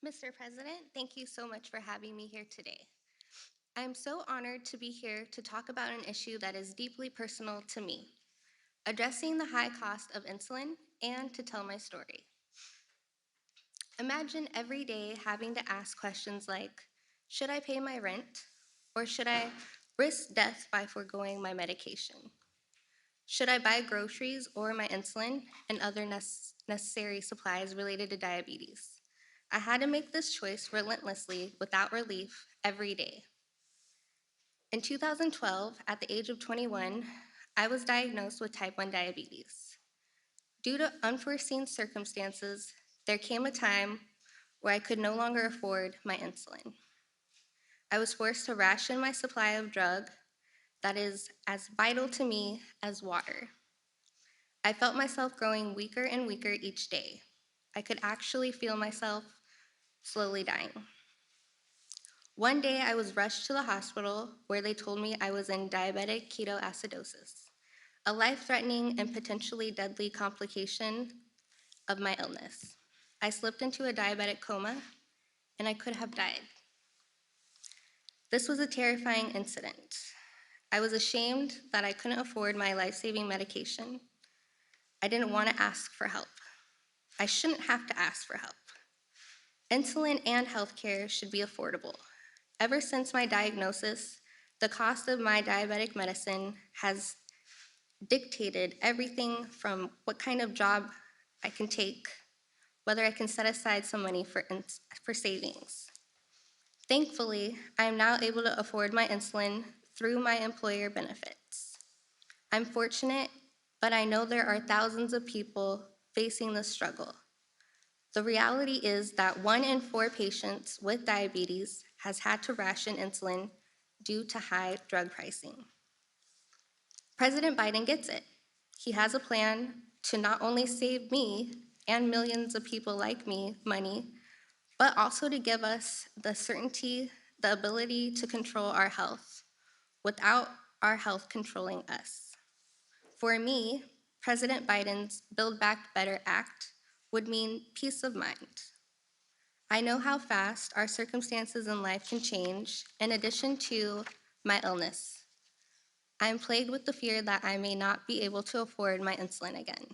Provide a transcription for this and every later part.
Mr. President, thank you so much for having me here today. I am so honored to be here to talk about an issue that is deeply personal to me, addressing the high cost of insulin and to tell my story. Imagine every day having to ask questions like, should I pay my rent? Or should I risk death by foregoing my medication? Should I buy groceries or my insulin and other necessary supplies related to diabetes? I had to make this choice relentlessly without relief every day. In 2012, at the age of 21, I was diagnosed with type 1 diabetes. Due to unforeseen circumstances, there came a time where I could no longer afford my insulin. I was forced to ration my supply of drug that is as vital to me as water. I felt myself growing weaker and weaker each day. I could actually feel myself slowly dying. One day, I was rushed to the hospital where they told me I was in diabetic ketoacidosis, a life-threatening and potentially deadly complication of my illness. I slipped into a diabetic coma, and I could have died. This was a terrifying incident. I was ashamed that I couldn't afford my life-saving medication. I didn't want to ask for help. I shouldn't have to ask for help. Insulin and healthcare should be affordable. Ever since my diagnosis, the cost of my diabetic medicine has dictated everything from what kind of job I can take, whether I can set aside some money for savings. Thankfully, I am now able to afford my insulin through my employer benefits. I'm fortunate, but I know there are thousands of people facing this struggle. The reality is that 1 in 4 patients with diabetes has had to ration insulin due to high drug pricing. President Biden gets it. He has a plan to not only save me and millions of people like me money, but also to give us the certainty, the ability to control our health without our health controlling us. For me, President Biden's Build Back Better Act would mean peace of mind. I know how fast our circumstances in life can change, in addition to my illness. I am plagued with the fear that I may not be able to afford my insulin again.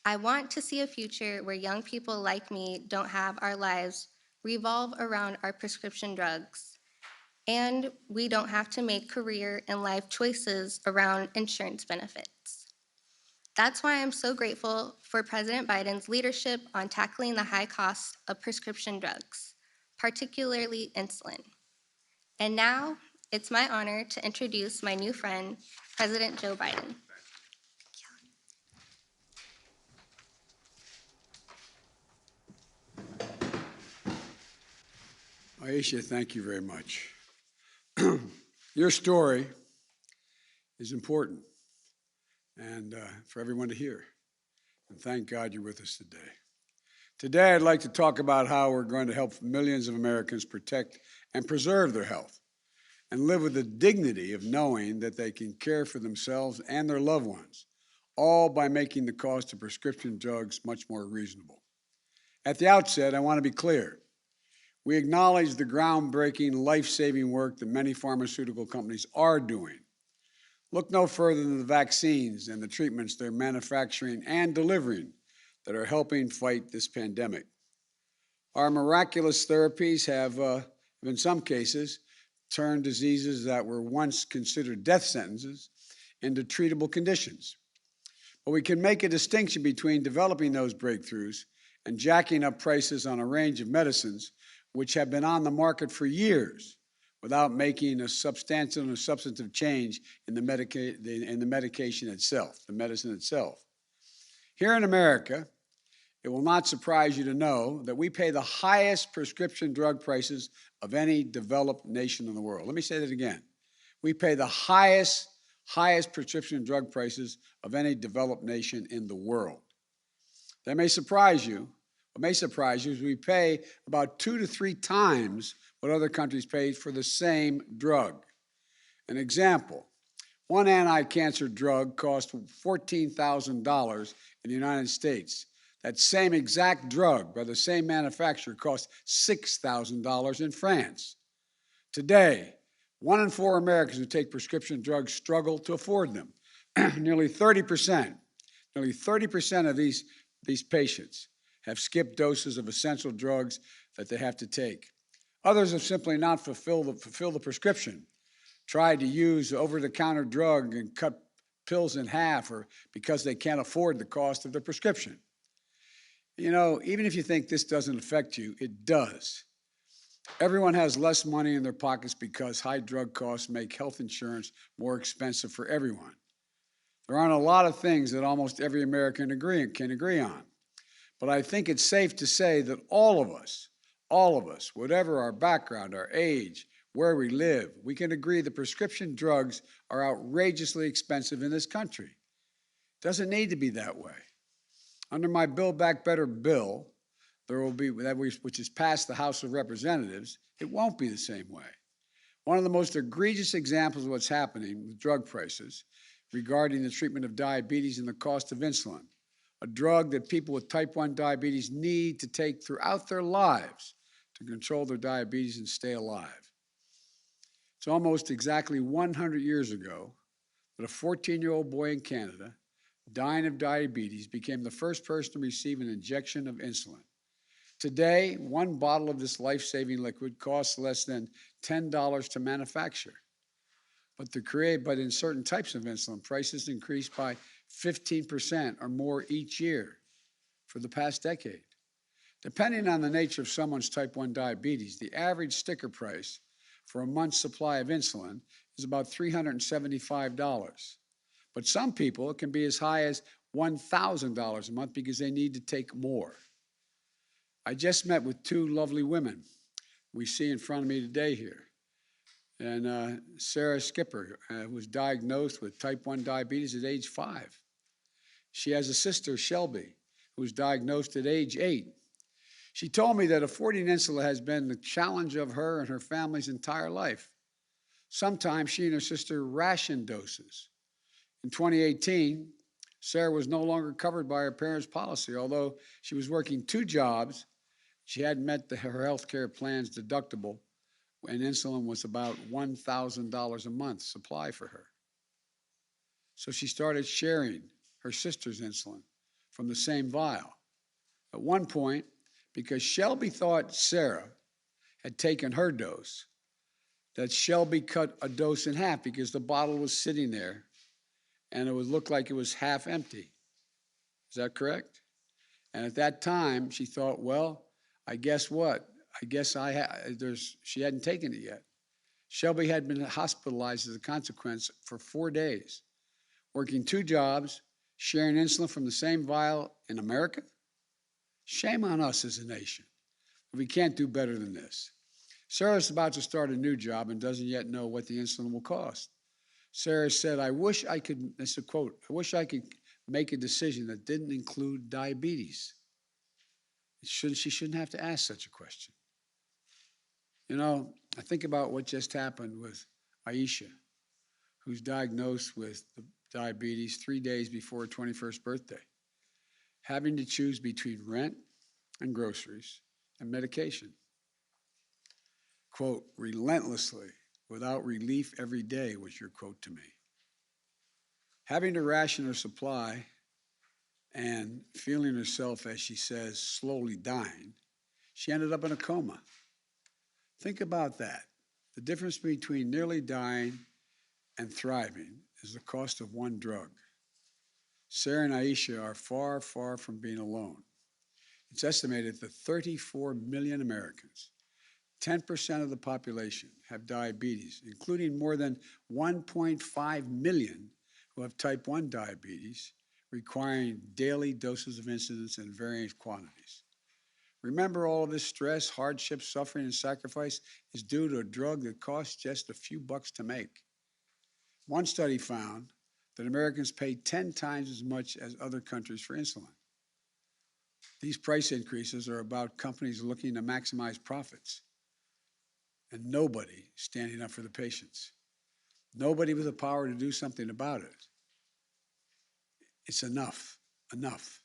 I want to see a future where young people like me don't have our lives revolve around our prescription drugs, and we don't have to make career and life choices around insurance benefits. That's why I'm so grateful for President Biden's leadership on tackling the high cost of prescription drugs, particularly insulin. And now, it's my honor to introduce my new friend, President Joe Biden. Aisha, thank you very much. Your story is important and for everyone to hear. And thank God you're with us today. Today, I'd like to talk about how we're going to help millions of Americans protect and preserve their health and live with the dignity of knowing that they can care for themselves and their loved ones, all by making the cost of prescription drugs much more reasonable. At the outset, I want to be clear. We acknowledge the groundbreaking, life-saving work that many pharmaceutical companies are doing. Look no further than the vaccines and the treatments they're manufacturing and delivering that are helping fight this pandemic. Our miraculous therapies have, in some cases, turned diseases that were once considered death sentences into treatable conditions. But we can make a distinction between developing those breakthroughs and jacking up prices on a range of medicines which have been on the market for years without making a substantial or substantive change in the medication itself, the medicine itself. Here in America, it will not surprise you to know that we pay the highest prescription drug prices of any developed nation in the world. Let me say that again. We pay the highest prescription drug prices of any developed nation in the world. That may surprise you. What may surprise you is we pay about 2 to 3 times what other countries pay for the same drug. An example, one anti-cancer drug costs $14,000 in the United States. That same exact drug by the same manufacturer costs $6,000 in France. Today, 1 in 4 Americans who take prescription drugs struggle to afford them. Nearly 30% of these patients have skipped doses of essential drugs that they have to take. Others have simply not fulfilled the prescription, tried to use over-the-counter drug and cut pills in half, or because they can't afford the cost of the prescription. You know, even if you think this doesn't affect you, it does. Everyone has less money in their pockets because high drug costs make health insurance more expensive for everyone. There aren't a lot of things that almost every American can agree on. But I think it's safe to say that all of us, whatever our background, our age, where we live, we can agree that prescription drugs are outrageously expensive in this country. It doesn't need to be that way. Under my Build Back Better bill, which is passed the House of Representatives, it won't be the same way. One of the most egregious examples of what's happening with drug prices regarding the treatment of diabetes and the cost of insulin, a drug that people with type 1 diabetes need to take throughout their lives to control their diabetes and stay alive. It's almost exactly 100 years ago that a 14-year-old boy in Canada, dying of diabetes, became the first person to receive an injection of insulin. Today, one bottle of this life-saving liquid costs less than $10 to manufacture. But in certain types of insulin, prices increased by 15% or more each year for the past decade. Depending on the nature of someone's type 1 diabetes, the average sticker price for a month's supply of insulin is about $375. But some people, it can be as high as $1,000 a month because they need to take more. I just met with 2 lovely women we see in front of me today here. And Sarah Skipper was diagnosed with type 1 diabetes at age 5. She has a sister, Shelby, who was diagnosed at age 8. She told me that affording insulin has been the challenge of her and her family's entire life. Sometimes she and her sister ration doses. In 2018, Sarah was no longer covered by her parents' policy. Although she was working 2 jobs, she hadn't met her health care plan's deductible, and insulin was about $1,000 a month supply for her. So she started sharing her sister's insulin from the same vial. At one point, because Shelby thought Sarah had taken her dose, that Shelby cut a dose in half because the bottle was sitting there and it would look like it was half empty. Is that correct? And at that time, she thought, well, I guess what? I guess she hadn't taken it yet. Shelby had been hospitalized as a consequence for 4 days, working 2 jobs, sharing insulin from the same vial in America. Shame on us as a nation. We can't do better than this. Sarah's about to start a new job and doesn't yet know what the insulin will cost. Sarah said, this is a quote, I wish I could make a decision that didn't include diabetes. She shouldn't have to ask such a question. You know, I think about what just happened with Aisha, who's diagnosed with diabetes 3 days before her 21st birthday, having to choose between rent and groceries and medication. Quote, relentlessly, without relief every day was your quote to me. Having to ration her supply and feeling herself, as she says, slowly dying, she ended up in a coma. Think about that. The difference between nearly dying and thriving is the cost of one drug. Sarah and Aisha are far, far from being alone. It's estimated that 34 million Americans, 10% of the population, have diabetes, including more than 1.5 million who have type 1 diabetes, requiring daily doses of insulin in varying quantities. Remember, all of this stress, hardship, suffering, and sacrifice is due to a drug that costs just a few bucks to make. One study found that Americans pay 10 times as much as other countries for insulin. These price increases are about companies looking to maximize profits and nobody standing up for the patients. Nobody with the power to do something about it. It's enough, enough.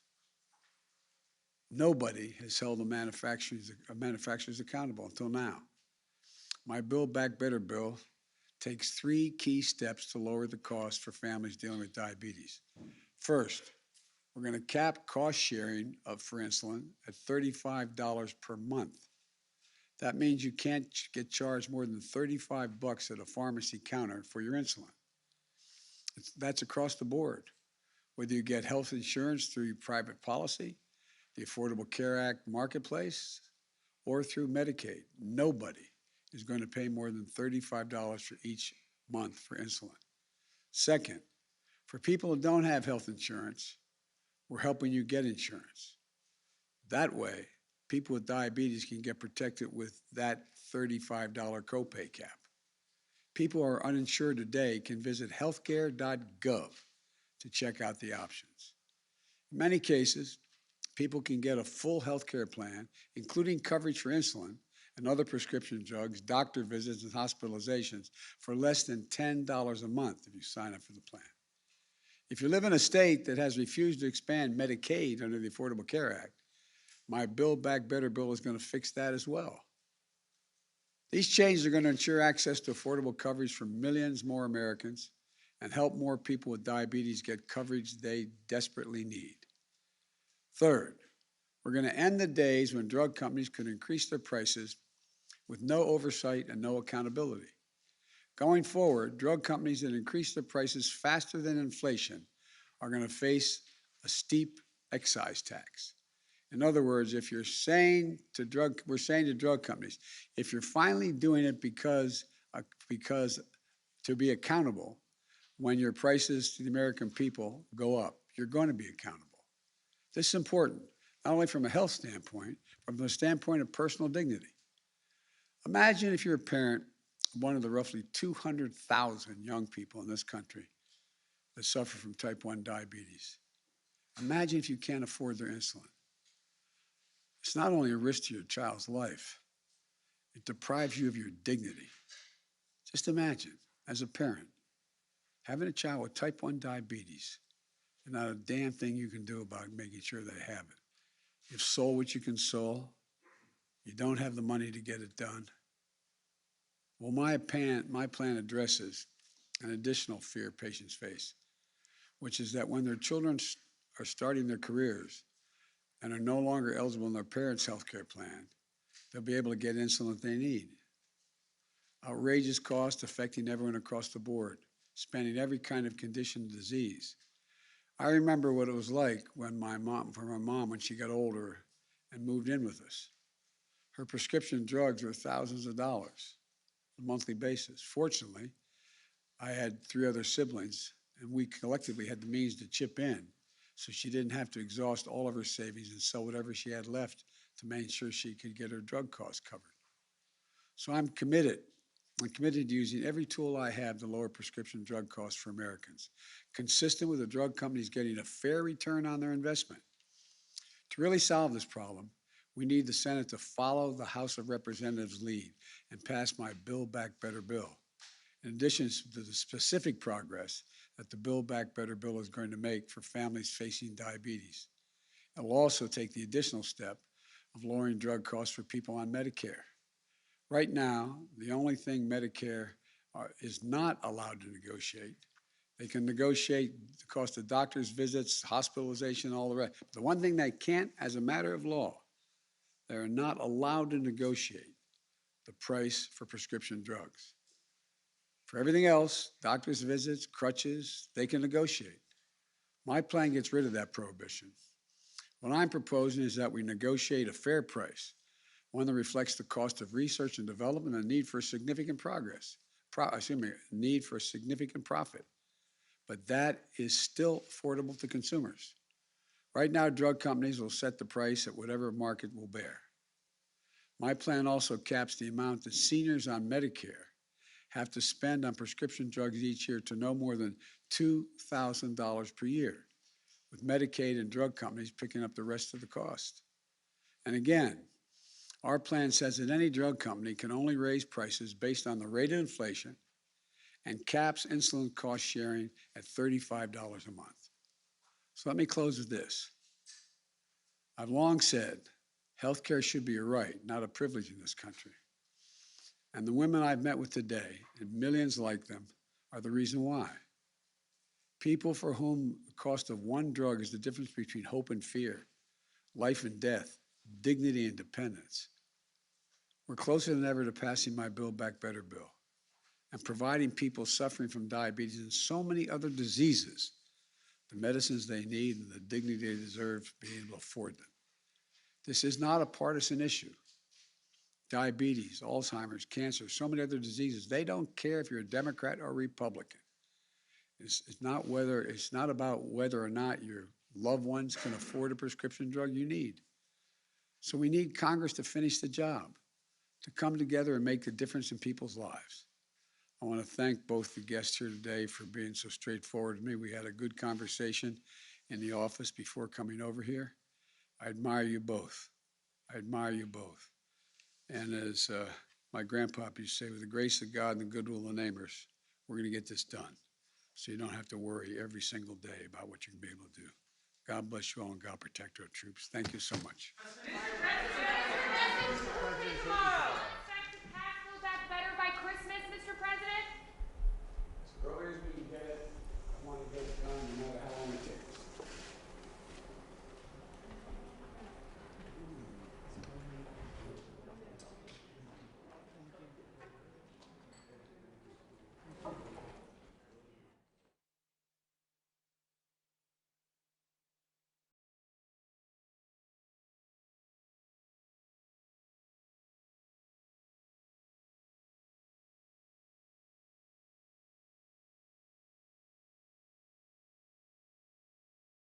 Nobody has held the manufacturers accountable until now. My Build Back Better bill takes three key steps to lower the cost for families dealing with diabetes. First, we're going to cap cost sharing for insulin at $35 per month. That means you can't get charged more than $35 at a pharmacy counter for your insulin. That's across the board. Whether you get health insurance through your private policy, the Affordable Care Act marketplace, or through Medicaid, nobody is going to pay more than $35 for each month for insulin. Second, for people who don't have health insurance, we're helping you get insurance. That way, people with diabetes can get protected with that $35 copay cap. People who are uninsured today can visit healthcare.gov to check out the options. In many cases, people can get a full health care plan, including coverage for insulin and other prescription drugs, doctor visits, and hospitalizations for less than $10 a month if you sign up for the plan. If you live in a state that has refused to expand Medicaid under the Affordable Care Act, my Build Back Better bill is going to fix that as well. These changes are going to ensure access to affordable coverage for millions more Americans and help more people with diabetes get coverage they desperately need. Third, we're going to end the days when drug companies could increase their prices with no oversight and no accountability. Going forward, drug companies that increase their prices faster than inflation are going to face a steep excise tax. In other words, if you're saying to we're saying to drug companies, if you're finally doing it because to be accountable, when your prices to the American people go up, you're going to be accountable. This is important, not only from a health standpoint, but from the standpoint of personal dignity. Imagine if you're a parent of one of the roughly 200,000 young people in this country that suffer from type 1 diabetes. Imagine if you can't afford their insulin. It's not only a risk to your child's life, it deprives you of your dignity. Just imagine, as a parent, having a child with type 1 diabetes and not a damn thing you can do about making sure they have it. You've sold what you can sell. You don't have the money to get it done. Well, my plan addresses an additional fear patients face, which is that when their children are starting their careers and are no longer eligible in their parents' health care plan, they'll be able to get insulin that they need. Outrageous costs affecting everyone across the board, spanning every kind of condition and disease. I remember what it was like when my mom, when she got older and moved in with us. Her prescription drugs were thousands of dollars on a monthly basis. Fortunately, I had three other siblings, and we collectively had the means to chip in, so she didn't have to exhaust all of her savings and sell whatever she had left to make sure she could get her drug costs covered. So I'm committed to using every tool I have to lower prescription drug costs for Americans, consistent with the drug companies getting a fair return on their investment. To really solve this problem, we need the Senate to follow the House of Representatives' lead and pass my Build Back Better bill. In addition to the specific progress that the Build Back Better bill is going to make for families facing diabetes, it will also take the additional step of lowering drug costs for people on Medicare. Right now, the only thing Medicare is not allowed to negotiate, they can negotiate the cost of doctor's visits, hospitalization, all the rest. But the one thing they can't, as a matter of law, they are not allowed to negotiate the price for prescription drugs. For everything else, doctor's visits, crutches, they can negotiate. My plan gets rid of that prohibition. What I'm proposing is that we negotiate a fair price, one that reflects the cost of research and development and need for significant need for significant profit. But that is still affordable to consumers. Right now, drug companies will set the price at whatever market will bear. My plan also caps the amount that seniors on Medicare have to spend on prescription drugs each year to no more than $2,000 per year, with Medicaid and drug companies picking up the rest of the cost. And again, our plan says that any drug company can only raise prices based on the rate of inflation and caps insulin cost sharing at $35 a month. So let me close with this. I've long said health care should be a right, not a privilege in this country. And the women I've met with today, and millions like them, are the reason why. People for whom the cost of one drug is the difference between hope and fear, life and death, dignity and dependence. We're closer than ever to passing my Build Back Better bill and providing people suffering from diabetes and so many other diseases the medicines they need and the dignity they deserve, being able to afford them. This is not a partisan issue. Diabetes, Alzheimer's, cancer, so many other diseases, they don't care if you're a Democrat or Republican. It's not about whether or not your loved ones can afford a prescription drug you need. So we need Congress to finish the job, to come together and make a difference in people's lives. I want to thank both the guests here today for being so straightforward with me. We had a good conversation in the office before coming over here. I admire you both. I admire you both. And as my grandpa used to say, with the grace of God and the goodwill of the neighbors, we're going to get this done. So you don't have to worry every single day about what you can be able to do. God bless you all and God protect our troops. Thank you so much. As early as we can get it, I want to get it done no matter how long it takes.